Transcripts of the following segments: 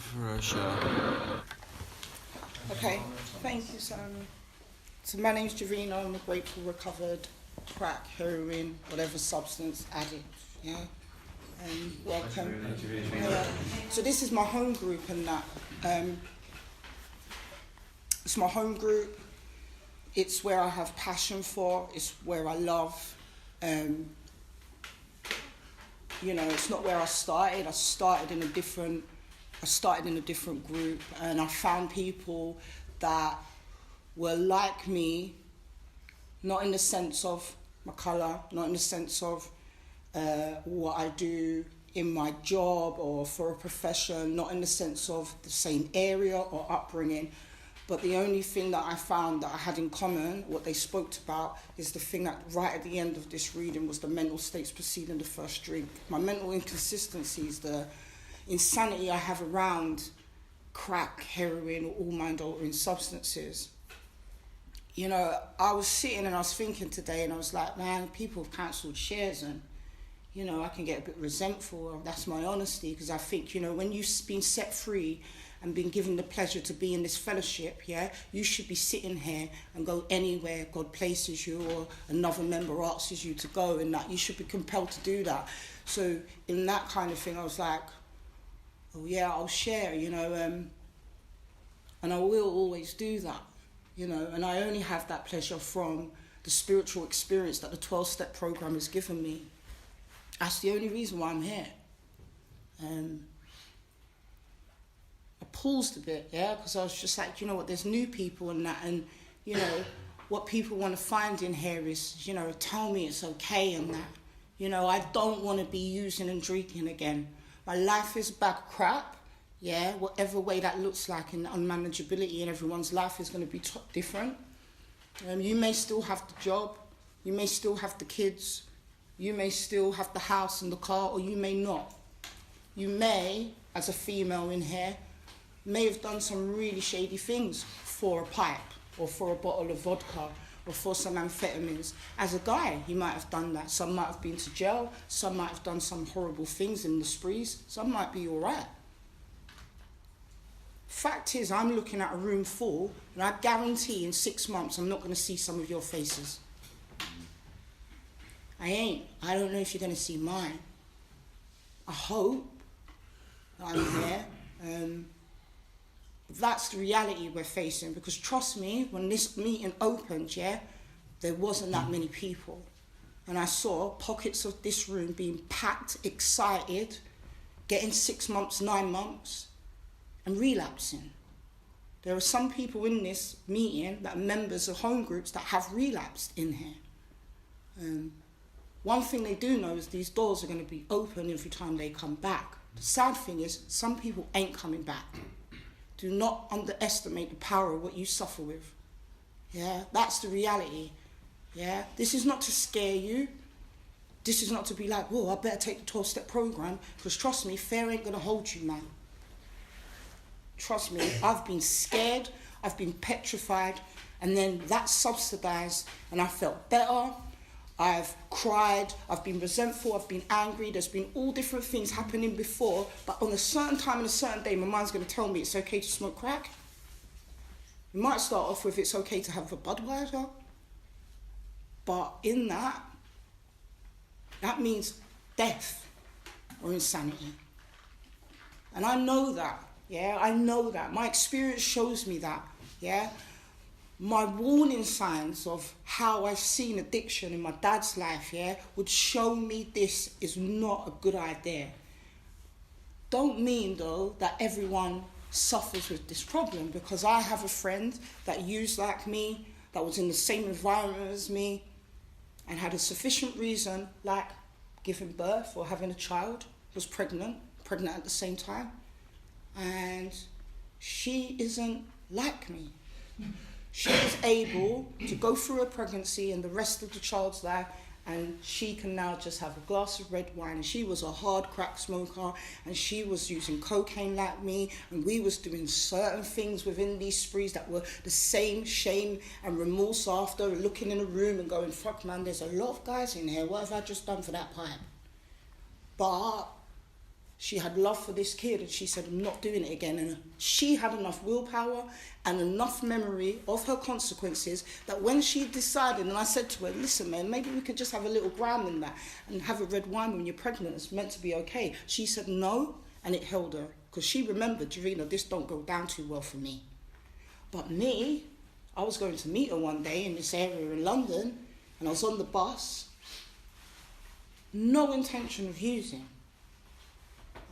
For sure. Okay, thank you, Simon. So my name's Javina. I'm a grateful, recovered crack, heroin, whatever substance addict. Yeah, and welcome. So this is my home group, and that it's my home group. It's where I have passion for. It's where I love. It's not where I started. I started in a different group, and I found people that were like me, not in the sense of my colour, not in the sense of what I do in my job or for a profession, not in the sense of the same area or upbringing. But the only thing that I found that I had in common, what they spoke about, is the thing that right at the end of this reading was the mental states preceding the first drink. My mental inconsistencies, the insanity I have around crack, heroin, or all mind-altering substances. I was sitting and I was thinking today, and I was like, man, people have cancelled shares, and I can get a bit resentful. That's my honesty, because I think, when you've been set free and been given the pleasure to be in this fellowship, you should be sitting here and go anywhere God places you or another member asks you to go, and that you should be compelled to do that. So in that kind of thing, I was like, oh yeah, I'll share, and I will always do that, and I only have that pleasure from the spiritual experience that the 12-step program has given me. That's the only reason why I'm here. I paused a bit, because I was just like, there's new people and that, and, what people want to find in here is, tell me it's okay and that. I don't want to be using and drinking again. My life is a bag of crap, whatever way that looks like, and unmanageability in everyone's life is going to be different. You may still have the job, you may still have the kids, you may still have the house and the car, or you may not. You may, as a female in here, may have done some really shady things for a pipe, or for a bottle of vodka, or for some amphetamines. As a guy, you might have done that. Some might have been to jail, some might have done some horrible things in the sprees, some might be all right. Fact is, I'm looking at a room full, and I guarantee in 6 months I'm not going to see some of your faces. I ain't. I don't know if you're going to see mine. I hope that I'm here. That's the reality we're facing, because trust me, when this meeting opened, there wasn't that many people. And I saw pockets of this room being packed, excited, getting 6 months, 9 months, and relapsing. There are some people in this meeting that are members of home groups that have relapsed in here. One thing they do know is these doors are going to be open every time they come back. The sad thing is, some people ain't coming back. Do not underestimate the power of what you suffer with. That's the reality. This is not to scare you. This is not to be like, whoa, I better take the 12-step program, because trust me, fear ain't going to hold you, man. Trust me, I've been scared, I've been petrified, and then that subsidized, and I felt better. I've cried, I've been resentful, I've been angry, there's been all different things happening before, but on a certain time and a certain day, my mind's going to tell me it's okay to smoke crack. It might start off with it's okay to have a Budweiser, but in that means death or insanity. And I know that, I know that. My experience shows me that, My warning signs of how I've seen addiction in my dad's life, would show me this is not a good idea. Don't mean, though, that everyone suffers with this problem, because I have a friend that used like me, that was in the same environment as me, and had a sufficient reason, like giving birth or having a child, was pregnant at the same time, and she isn't like me. She was able to go through her pregnancy and the rest of the child's life, and she can now just have a glass of red wine. And she was a hard crack smoker, and she was using cocaine like me, and we was doing certain things within these sprees that were the same shame and remorse after, looking in a room and going, fuck man, there's a lot of guys in here, what have I just done for that pipe? But She had love for this kid, and she said, I'm not doing it again. And she had enough willpower and enough memory of her consequences that when she decided, and I said to her, listen, man, maybe we could just have a little gram in that and have a red wine when you're pregnant. It's meant to be okay. She said no, and it held her, because she remembered, Javina, this don't go down too well for me. But me, I was going to meet her one day in this area in London, and I was on the bus, no intention of using.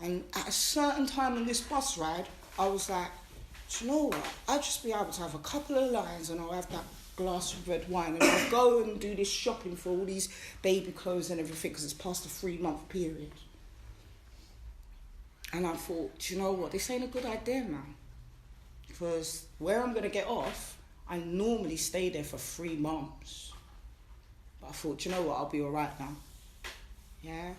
And at a certain time in this bus ride, I was like, do you know what? I'll just be able to have a couple of lines and I'll have that glass of red wine and I'll go and do this shopping for all these baby clothes and everything because it's past the 3-month period. And I thought, do you know what? This ain't a good idea, man. Because where I'm going to get off, I normally stay there for 3 months. But I thought, do you know what? I'll be all right now. Yeah?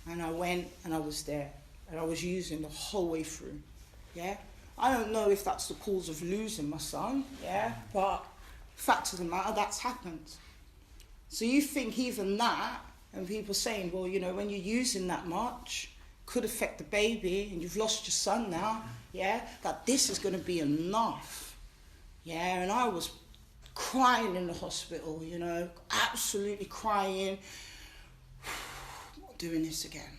And I went and I was there. And I was using the whole way through, yeah? I don't know if that's the cause of losing my son, yeah? But fact of the matter, that's happened. So you think even that, and people saying, well, you know, when you're using that much, could affect the baby, and you've lost your son now, yeah? That this is going to be enough, yeah? And I was crying in the hospital, you know, absolutely crying. Not doing this again.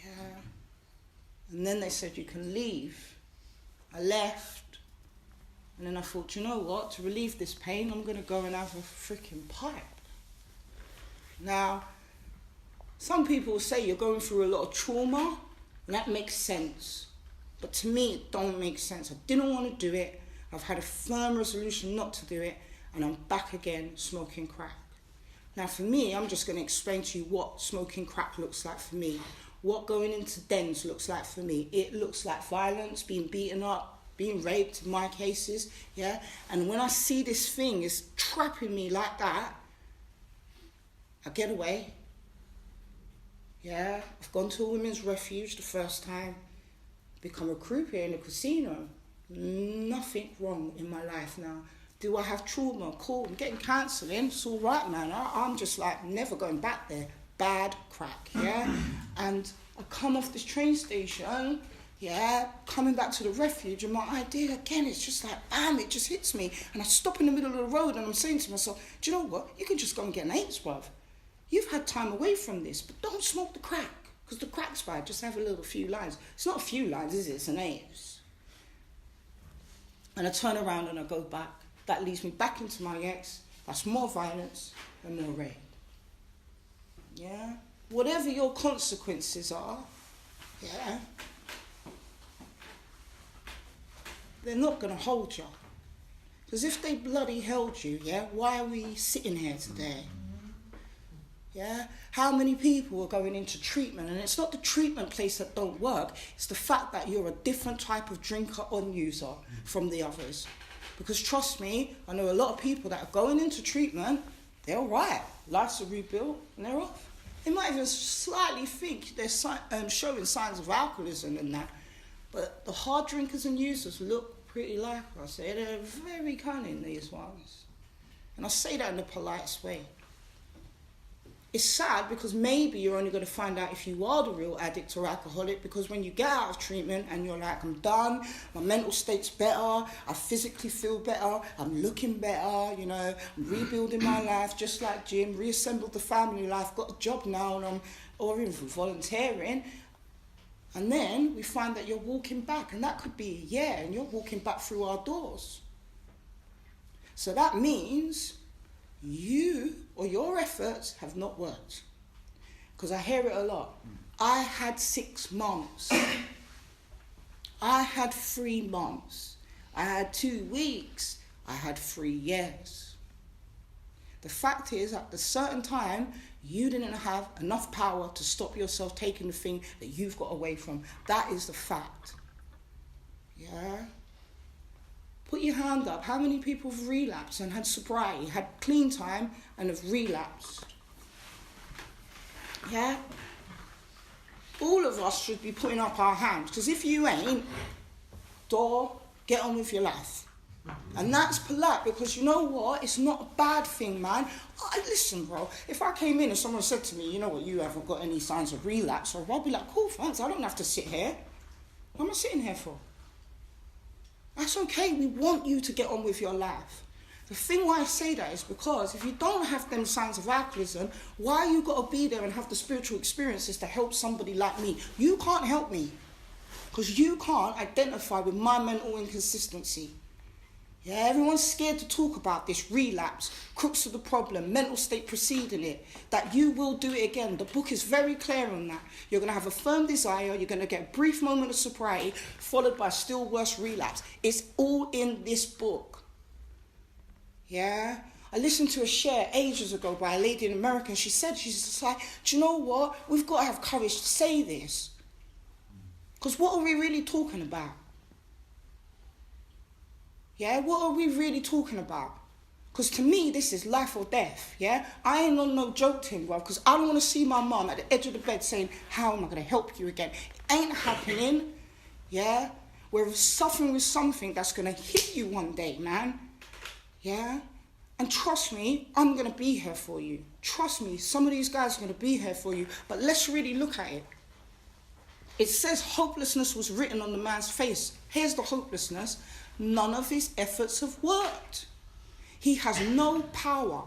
Yeah. And then they said, you can leave. I left. And then I thought, you know what? To relieve this pain, I'm going to go and have a freaking pipe. Now, some people say you're going through a lot of trauma, and that makes sense. But to me, it don't make sense. I didn't want to do it. I've had a firm resolution not to do it, and I'm back again smoking crack. Now, for me, I'm just going to explain to you what smoking crack looks like for me. What going into dens looks like for me. It looks like violence, being beaten up, being raped in my cases, yeah? And when I see this thing is trapping me like that, I get away. Yeah, I've gone to a women's refuge the first time, become a croupier in a casino. Nothing wrong in my life now. Do I have trauma? Cool, I'm getting counselling, it's all right, man. I'm just like never going back there. Bad crack, yeah? And I come off this train station, yeah, coming back to the refuge, and my idea again, it's just like, bam, it just hits me. And I stop in the middle of the road and I'm saying to myself, do you know what? You can just go and get an apes, bruv. You've had time away from this, but don't smoke the crack, because the crack's bad. Just have a little few lines. It's not a few lines, is it? It's an apes. And I turn around and I go back. That leads me back into my ex. That's more violence and more rape. Yeah? Whatever your consequences are, yeah, they're not going to hold you. Because if they bloody held you, yeah, why are we sitting here today? Yeah? How many people are going into treatment? And it's not the treatment place that don't work. It's the fact that you're a different type of drinker or user from the others. Because trust me, I know a lot of people that are going into treatment, they're all right. Life's a rebuild, and they're off. They might even slightly think they're showing signs of alcoholism and that. But the hard drinkers and users look pretty like us. They're very cunning, these ones. And I say that in the politest way. It's sad because maybe you're only going to find out if you are the real addict or alcoholic, because when you get out of treatment and you're like, I'm done, my mental state's better, I physically feel better, I'm looking better, you know, I'm rebuilding my life just like Jim, reassembled the family life, got a job now, and I'm or even volunteering. And then we find that you're walking back, and that could be a year, and you're walking back through our doors. So that means you or your efforts have not worked. Because I hear it a lot. I had 6 months. I had 3 months. I had 2 weeks. I had 3 years. The fact is, at a certain time, you didn't have enough power to stop yourself taking the thing that you've got away from. That is the fact. Yeah? Put your hand up. How many people have relapsed and had sobriety, had clean time and have relapsed? Yeah? All of us should be putting up our hands, because if you ain't, door, get on with your life. And that's polite, because you know what? It's not a bad thing, man. Listen, bro, if I came in and someone said to me, you know what, you haven't got any signs of relapse, or I'll be like, cool, thanks, I don't have to sit here. What am I sitting here for? That's okay, we want you to get on with your life. The thing why I say that is because if you don't have them signs of alcoholism, why you got to be there and have the spiritual experiences to help somebody like me? You can't help me, because you can't identify with my mental inconsistency. Yeah, everyone's scared to talk about this relapse, crux of the problem, mental state preceding it, that you will do it again. The book is very clear on that. You're going to have a firm desire, you're going to get a brief moment of sobriety, followed by a still worse relapse. It's all in this book. Yeah? I listened to a share ages ago by a lady in America, and she's just like, do you know what? We've got to have courage to say this. Because what are we really talking about? Yeah, what are we really talking about? Because to me, this is life or death, yeah? I ain't on no joke to him, bro, because I don't want to see my mum at the edge of the bed saying, how am I going to help you again? It ain't happening, yeah? We're suffering with something that's going to hit you one day, man, yeah? And trust me, I'm going to be here for you. Trust me, some of these guys are going to be here for you, but let's really look at it. It says hopelessness was written on the man's face. Here's the hopelessness. None of his efforts have worked. He has no power.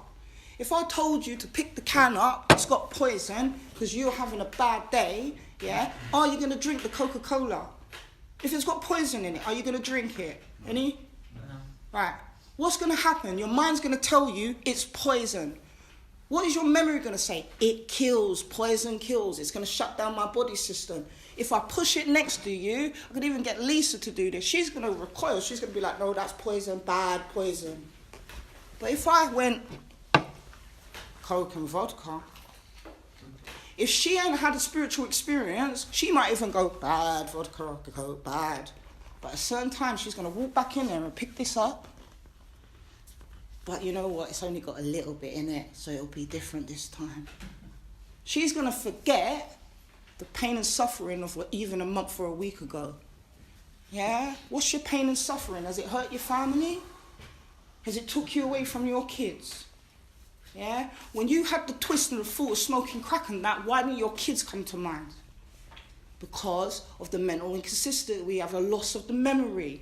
If I told you to pick the can up, it's got poison, because you're having a bad day, yeah, are you going to drink the Coca-Cola? If it's got poison in it, are you going to drink it? Any? No. Right. What's going to happen? Your mind's going to tell you it's poison. What is your memory going to say? It kills. Poison kills. It's going to shut down my body system. If I push it next to you, I could even get Lisa to do this. She's going to recoil. She's going to be like, no, that's poison, bad poison. But if I went Coke and vodka, if she ain't had a spiritual experience, she might even go, bad vodka, Coke, bad. But at a certain time, she's going to walk back in there and pick this up. But you know what? It's only got a little bit in it, so it'll be different this time. She's going to forget the pain and suffering of even a month or a week ago. Yeah? What's your pain and suffering? Has it hurt your family? Has it took you away from your kids? Yeah? When you had the twist and the thought of smoking crack and that, why didn't your kids come to mind? Because of the mental inconsistency. We have a loss of the memory.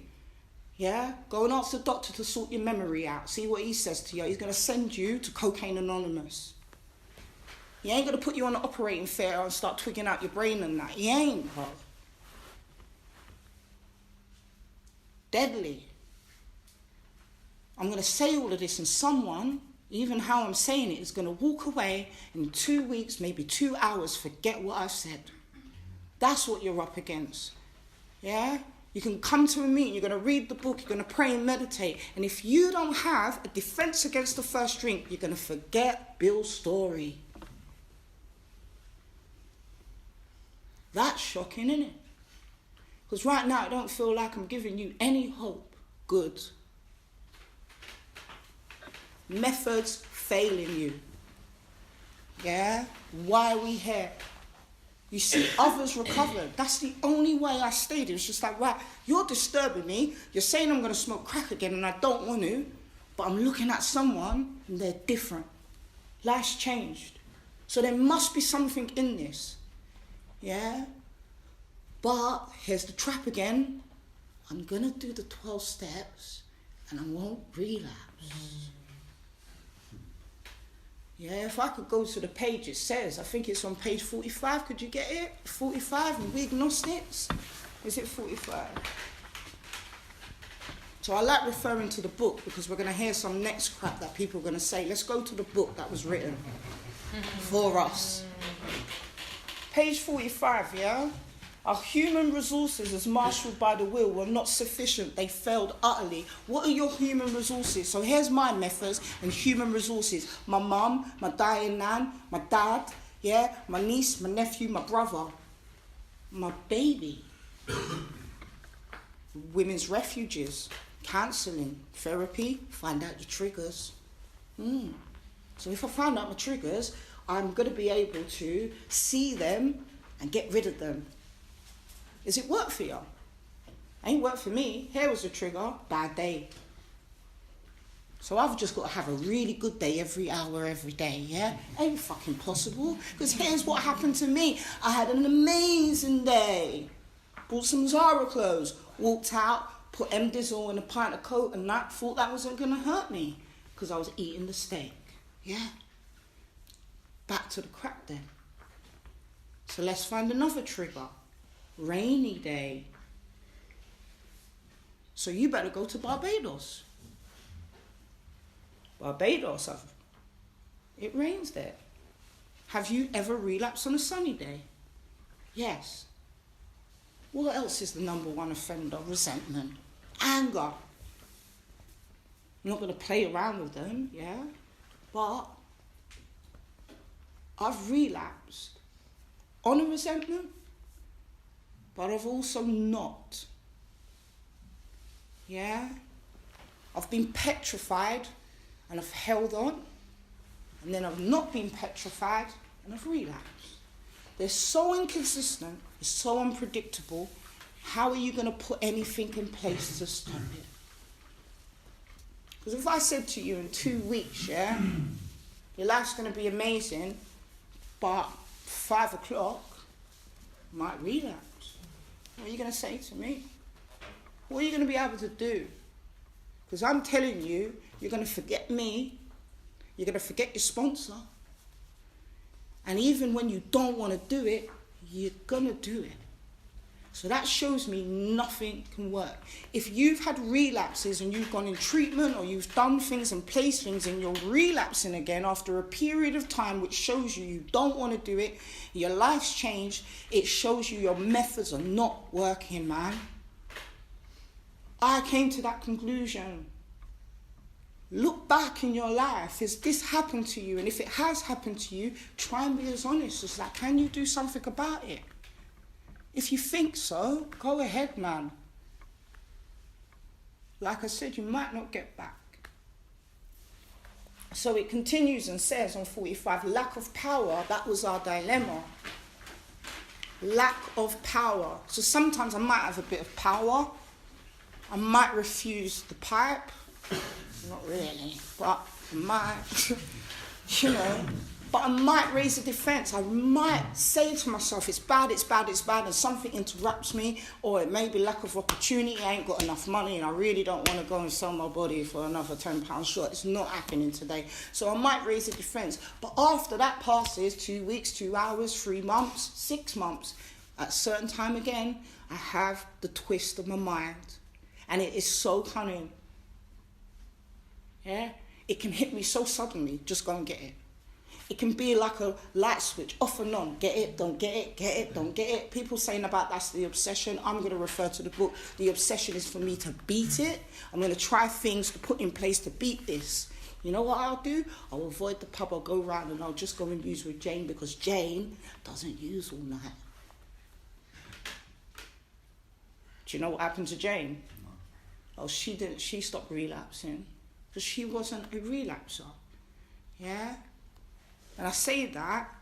Yeah? Go and ask the doctor to sort your memory out. See what he says to you. He's going to send you to Cocaine Anonymous. He ain't going to put you on the operating theatre and start twigging out your brain and that. He ain't, bro. Deadly. I'm going to say all of this, and someone, even how I'm saying it, is going to walk away in 2 weeks, maybe 2 hours, forget what I've said. That's what you're up against. Yeah? You can come to a meeting, you're going to read the book, you're going to pray and meditate. And if you don't have a defense against the first drink, you're going to forget Bill's story. That's shocking, isn't it? Because right now, I don't feel like I'm giving you any hope. Good. Methods failing you. Yeah? Why are we here? You see, others recovered. That's the only way I stayed. It was just like, right, you're disturbing me. You're saying I'm going to smoke crack again, and I don't want to. But I'm looking at someone, and they're different. Life's changed. So there must be something in this. Yeah? But here's the trap again. I'm going to do the 12 steps, and I won't relapse. Yeah, if I could go to the page, it says, I think it's on page 45. Could you get it? 45 in We Agnostics? Is it 45? So I like referring to the book, because we're going to hear some next crap that people are going to say. Let's go to the book that was written for us. Page 45, yeah? Our human resources as marshalled by the will were not sufficient. They failed utterly. What are your human resources? So here's my methods and human resources. My mum, my dying nan, my dad, yeah, my niece, my nephew, my brother, my baby. Women's refuges, counselling, therapy, find out your triggers. So if I find out my triggers, I'm going to be able to see them and get rid of them. Is it work for you? Ain't work for me. Here was the trigger. Bad day. So I've just got to have a really good day every hour, every day, yeah? Ain't fucking possible. Because here's what happened to me. I had an amazing day. Bought some Zara clothes, walked out, put M-Dizzle in a pint of Coke and that, thought that wasn't going to hurt me. Because I was eating the steak, yeah? Back to the crack then. So let's find another trigger. Rainy day. So you better go to Barbados. Barbados, it rains there. Have you ever relapsed on a sunny day? Yes. What else is the number one offender? Resentment. Anger. I'm not going to play around with them, yeah? But I've relapsed on a resentment, but I've also not. Yeah? I've been petrified and I've held on, and then I've not been petrified and I've relapsed. They're so inconsistent, it's so unpredictable. How are you going to put anything in place to stop it? Because if I said to you in 2 weeks, yeah, your life's going to be amazing, but 5 o'clock, I might relapse. What are you going to say to me? What are you going to be able to do? Because I'm telling you, you're going to forget me. You're going to forget your sponsor. And even when you don't want to do it, you're going to do it. So that shows me nothing can work. If you've had relapses and you've gone in treatment or you've done things and placed things and you're relapsing again after a period of time which shows you don't want to do it, your life's changed, it shows you your methods are not working, man. I came to that conclusion. Look back in your life. Has this happened to you? And if it has happened to you, try and be as honest as that. Can you do something about it? If you think so, go ahead, man. Like I said, you might not get back. So it continues and says on 45, lack of power, that was our dilemma. Lack of power. So sometimes I might have a bit of power. I might refuse the pipe. Not really, but I might, but I might raise a defense. I might say to myself, it's bad, and something interrupts me, or it may be lack of opportunity, I ain't got enough money, and I really don't want to go and sell my body for another £10 short. It's not happening today. So I might raise a defense. But after that passes, 2 weeks, 2 hours, 3 months, 6 months, at a certain time again, I have the twist of my mind. And it is so cunning. Yeah, it can hit me so suddenly, just go and get it. It can be like a light switch, off and on, get it, don't get it, get it, don't get it. People saying about that's the obsession. I'm going to refer to the book. The obsession is for me to beat it. I'm going to try things to put in place to beat this. You know what I'll do? I'll avoid the pub, I'll go round and I'll just go and use with Jane because Jane doesn't use all night. Do you know what happened to Jane? No. Oh, she stopped relapsing. Because she wasn't a relapser, yeah? And I say that,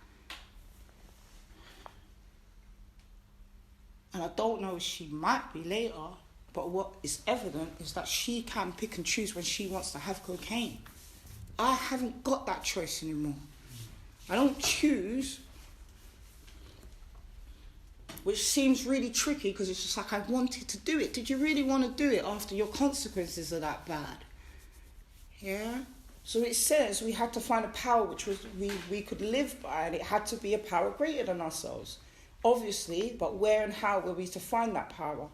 and I don't know if she might be later, but what is evident is that she can pick and choose when she wants to have cocaine. I haven't got that choice anymore. I don't choose, which seems really tricky because it's just like I wanted to do it. Did you really want to do it after your consequences are that bad? Yeah, so it says we had to find a power which was we could live by, and it had to be a power greater than ourselves. Obviously, but where and how were we to find that power?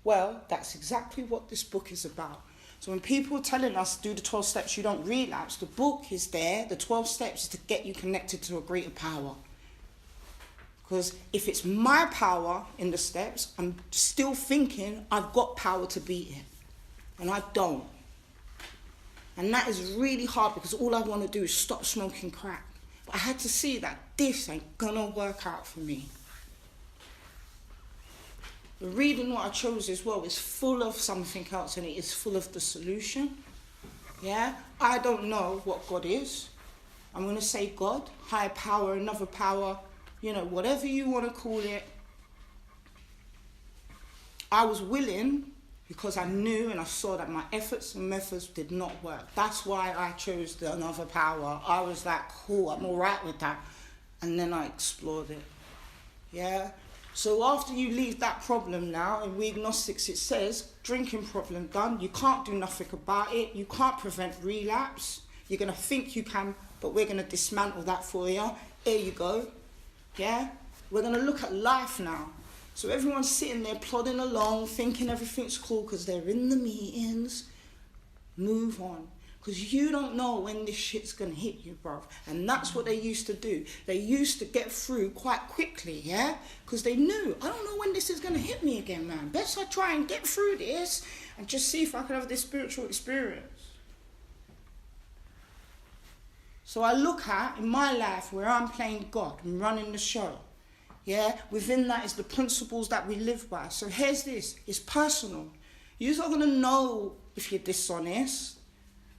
Well, that's exactly what this book is about. So when people are telling us do the 12 steps, you don't relapse, the book is there, the 12 steps is to get you connected to a greater power. Because if it's my power in the steps, I'm still thinking I've got power to beat it, and I don't. And that is really hard because all I want to do is stop smoking crack. But I had to see that this ain't gonna work out for me. The reading what I chose as well is full of something else, and it is full of the solution. Yeah? I don't know what God is. I'm going to say God, higher power, another power, whatever you want to call it. I was willing, because I knew and I saw that my efforts and methods did not work. That's why I chose the another power. I was like, cool, I'm all right with that. And then I explored it. Yeah? So after you leave that problem now, in We Agnostics it says, drinking problem done, you can't do nothing about it, you can't prevent relapse, you're going to think you can, but we're going to dismantle that for you. Here you go. Yeah? We're going to look at life now. So everyone's sitting there plodding along, thinking everything's cool because they're in the meetings. Move on. Because you don't know when this shit's going to hit you, bruv. And that's what they used to do. They used to get through quite quickly, yeah? Because they knew, I don't know when this is going to hit me again, man. Best I try and get through this and just see if I can have this spiritual experience. So I look at, in my life, where I'm playing God and running the show. Yeah, within that is the principles that we live by. So here's this, it's personal. You're not going to know if you're dishonest.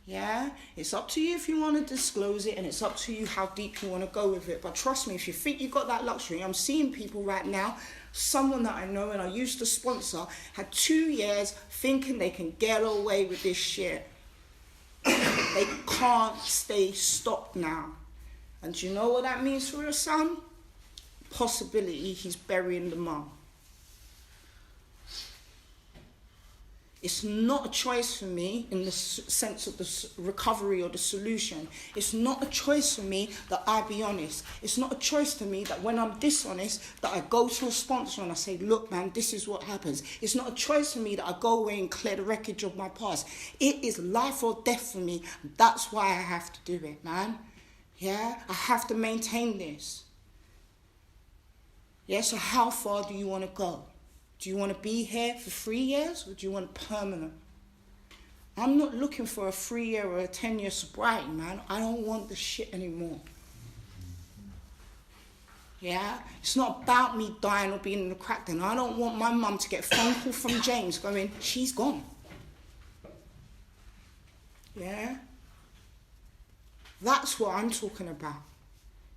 Yeah, it's up to you if you want to disclose it, and it's up to you how deep you want to go with it. But trust me, if you think you've got that luxury, I'm seeing people right now, someone that I know and I used to sponsor, had 2 years thinking they can get away with this shit. They can't stay stopped now. And do you know what that means for your son? Possibility he's burying the mum. It's not a choice for me in the sense of the recovery or the solution. It's not a choice for me that I be honest. It's not a choice to me that when I'm dishonest, that I go to a sponsor and I say, look, man, this is what happens. It's not a choice for me that I go away and clear the wreckage of my past. It is life or death for me. That's why I have to do it, man. Yeah, I have to maintain this. Yeah, so how far do you want to go? Do you want to be here for 3 years or do you want permanent? I'm not looking for a 3-year or a 10-year sobriety, man. I don't want the shit anymore. Yeah? It's not about me dying or being in the crack den. I don't want my mum to get a phone call from James going, she's gone. Yeah? That's what I'm talking about.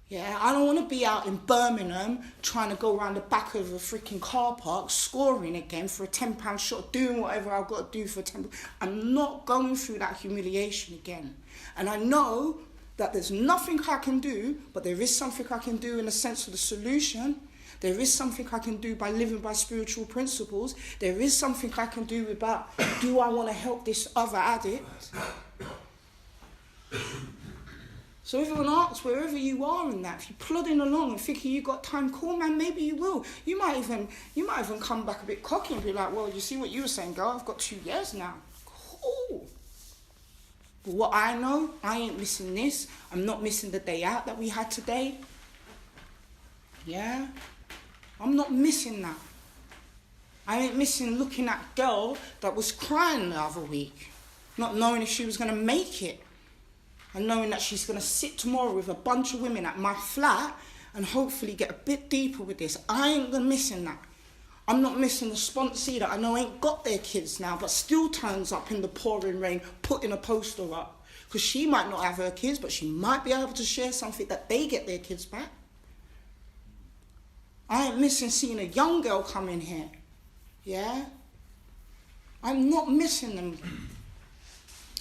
Yeah, I don't want to be out in Birmingham trying to go around the back of a freaking car park scoring again for a £10 shot, doing whatever I've got to do for £10. I'm not going through that humiliation again. And I know that there's nothing I can do, but there is something I can do in the sense of the solution. There is something I can do by living by spiritual principles. There is something I can do about, do I want to help this other addict? So everyone asks, wherever you are in that, if you're plodding along and thinking you got time, cool, man, maybe you will. You might even come back a bit cocky and be like, well, you see what you were saying, girl? I've got 2 years now. Cool. But what I know, I ain't missing this. I'm not missing the day out that we had today. Yeah? I'm not missing that. I ain't missing looking at a girl that was crying the other week, not knowing if she was going to make it. And knowing that she's going to sit tomorrow with a bunch of women at my flat and hopefully get a bit deeper with this. I ain't missing that. I'm not missing the sponsee that I know ain't got their kids now but still turns up in the pouring rain putting a poster up. Because she might not have her kids, but she might be able to share something that they get their kids back. I ain't missing seeing a young girl come in here. Yeah? I'm not missing them.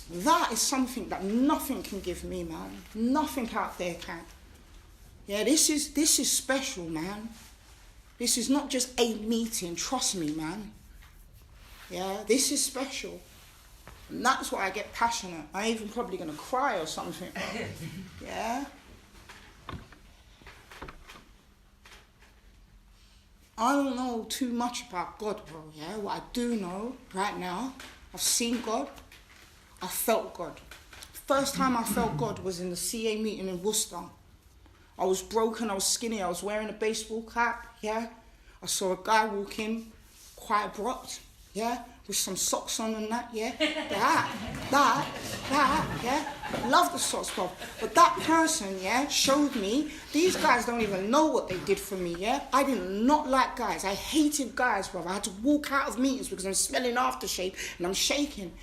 That is something that nothing can give me, man. Nothing out there can. Yeah, this is special, man. This is not just a meeting, trust me, man. Yeah, this is special. And that's why I get passionate. I'm even probably going to cry or something. Yeah? I don't know too much about God, bro, yeah? What I do know right now, I've seen God. I felt God. First time I felt God was in the CA meeting in Worcester. I was broken, I was skinny, I was wearing a baseball cap, yeah. I saw a guy walk in, quite abrupt, yeah, with some socks on and that, yeah. That, yeah. Love the socks, bro. But that person, yeah, showed me, these guys don't even know what they did for me, yeah. I did not like guys. I hated guys, bro. I had to walk out of meetings because I'm smelling aftershave and I'm shaking.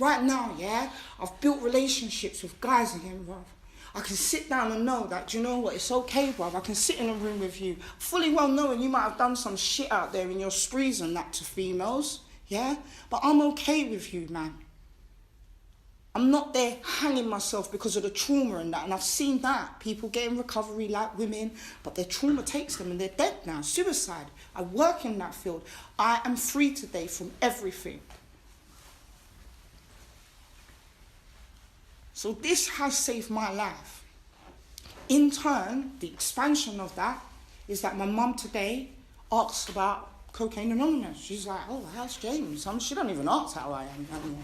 Right now, yeah, I've built relationships with guys again, bruv. I can sit down and know that, do you know what, it's okay, bruv. I can sit in a room with you, fully well knowing you might have done some shit out there in your sprees and that to females, Yeah? But I'm okay with you, man. I'm not there hanging myself because of the trauma and that. And I've seen that. People get in recovery like women, but their trauma takes them and they're dead now. Suicide. I work in that field. I am free today from everything. So this has saved my life. In turn, the expansion of that is that my mum today asks about Cocaine Anonymous. She's like, oh, how's James? She don't even ask how I am anymore.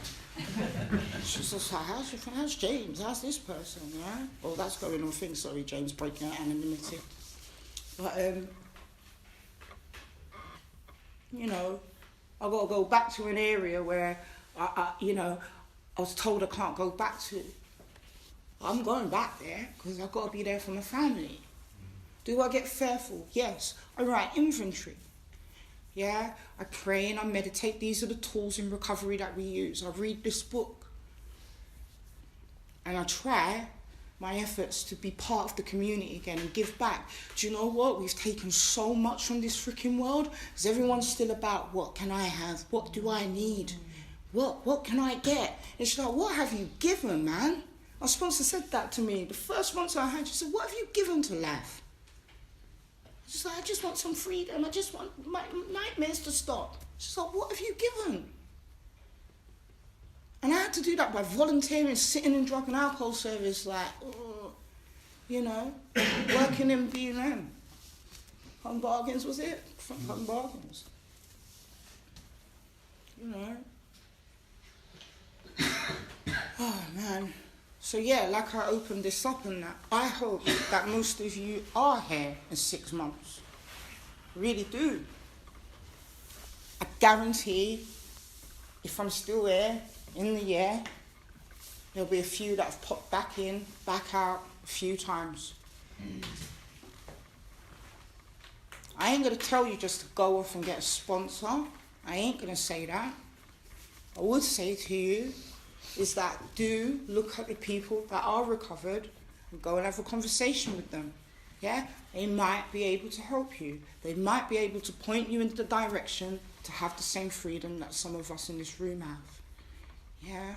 She's just like, how's James? How's this person? Yeah? Well, that's going on things. Sorry, James, breaking anonymity. But, you know, I've got to go back to an area where, I was told I can't go back to. I'm going back there because I've got to be there for my family. Do I get fearful? Yes. I write inventory. Yeah, I pray and I meditate. These are the tools in recovery that we use. I read this book. And I try my efforts to be part of the community again and give back. Do you know what? We've taken so much from this freaking world because everyone's still about what can I have? What do I need? What can I get? It's like, what have you given, man? My sponsor said that to me. The first sponsor I had, she said, what have you given to life? She's like, I just want some freedom. I just want my nightmares to stop. She's like, what have you given? And I had to do that by volunteering, sitting in drug and alcohol service, like, working in B&M. Home bargains was it? Home bargains. Oh, man. So yeah, like I opened this up and that, I hope that most of you are here in 6 months. Really do. I guarantee if I'm still here in the year, there'll be a few that have popped back in, back out a few times. I ain't gonna tell you just to go off and get a sponsor. I ain't gonna say that. I would say to you is that do look at the people that are recovered and go and have a conversation with them. Yeah? They might be able to help you. They might be able to point you in the direction to have the same freedom that some of us in this room have. Yeah?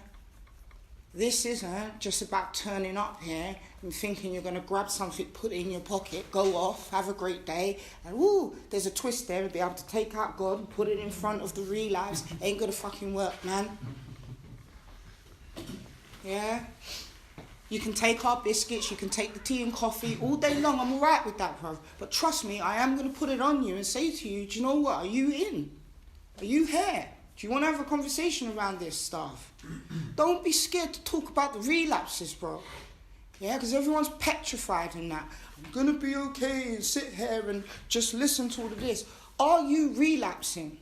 This isn't just about turning up here and thinking you're going to grab something, put it in your pocket, go off, have a great day, and ooh, there's a twist there and be able to take out God and put it in front of the real lives. Ain't going to fucking work, man. Yeah? You can take our biscuits, you can take the tea and coffee all day long. I'm all right with that, bro. But trust me, I am going to put it on you and say to you, do you know what? Are you in? Are you here? Do you want to have a conversation around this stuff? Don't be scared to talk about the relapses, bro. Yeah, because everyone's petrified in that. I'm going to be okay and sit here and just listen to all of this. Are you relapsing?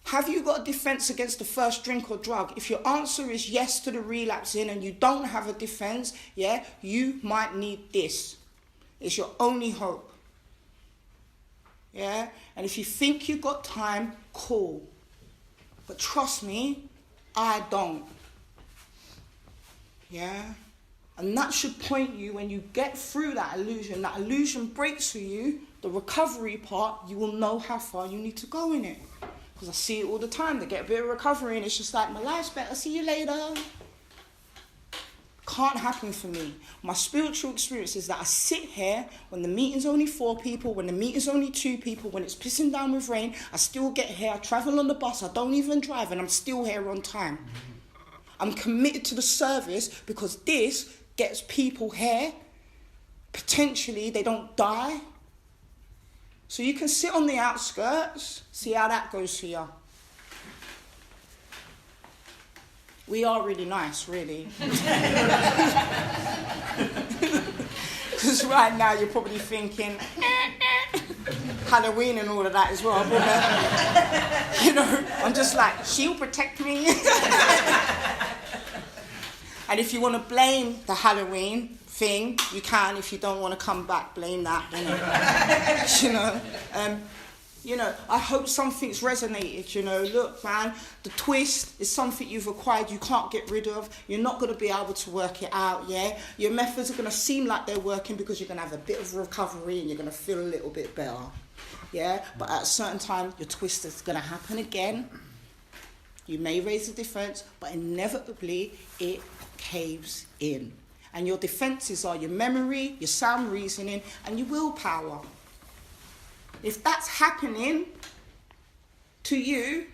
Have you got a defense against the first drink or drug? If your answer is yes to the relapsing and you don't have a defense, yeah, you might need this. It's your only hope. Yeah? And if you think you've got time, cool. But trust me, I don't. Yeah? And that should point you, when you get through that illusion breaks for you, the recovery part, you will know how far you need to go in it. Because I see it all the time. They get a bit of recovery and it's just like, my life's better, see you later. Can't happen for me. My spiritual experience is that I sit here when the meeting's only 4 people, when the meeting's only 2 people, when it's pissing down with rain, I still get here, I travel on the bus, I don't even drive, and I'm still here on time. I'm committed to the service because this gets people here. Potentially, they don't die. So you can sit on the outskirts, see how that goes for you. We are really nice, really. Because right now you're probably thinking, Halloween and all of that as well. I'm just like, she'll protect me. And if you want to blame the Halloween thing, you can. If you don't want to come back, blame that. I hope something's resonated. Look, man, the twist is something you've acquired you can't get rid of. You're not going to be able to work it out, yeah? Your methods are going to seem like they're working because you're going to have a bit of recovery and you're going to feel a little bit better, yeah? But at a certain time, your twist is going to happen again. You may raise a defense, but inevitably it caves in. And your defenses are your memory, your sound reasoning, and your willpower. If that's happening to you,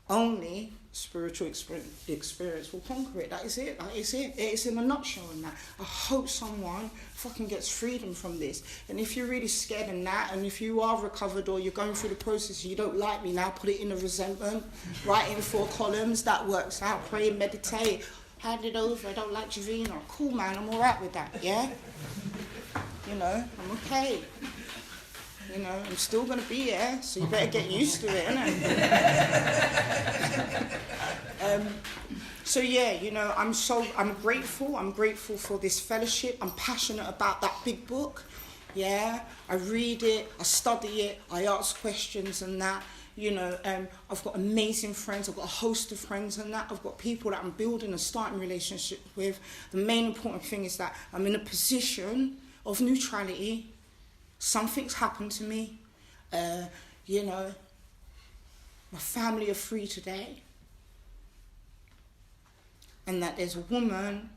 only spiritual experience will conquer it. That is it. That is it. It is in a nutshell in that. I hope someone fucking gets freedom from this. And if you're really scared in that, and if you are recovered or you're going through the process and you don't like me now, put it in a resentment, write in 4 columns, that works out. Pray, meditate, hand it over. I don't like Javina. Cool, man, I'm all right with that, yeah? You know, I'm okay. You know, I'm still going to be here, so you better get used to it, innit? So yeah, you know, I'm grateful. I'm grateful for this fellowship. I'm passionate about that big book. Yeah, I read it, I study it, I ask questions and that. You know, I've got amazing friends. I've got a host of friends and that. I've got people that I'm building and starting relationships with. The main important thing is that I'm in a position of neutrality. Something's happened to me. You know, my family are free today. And that there's a woman,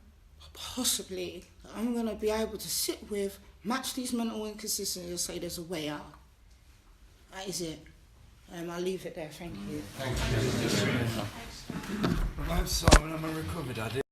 possibly, that I'm going to be able to sit with, match these mental inconsistencies and say there's a way out. That is it. I'll leave it there. Thank you. Thank you. I'm Simon. I'm a recovered addict.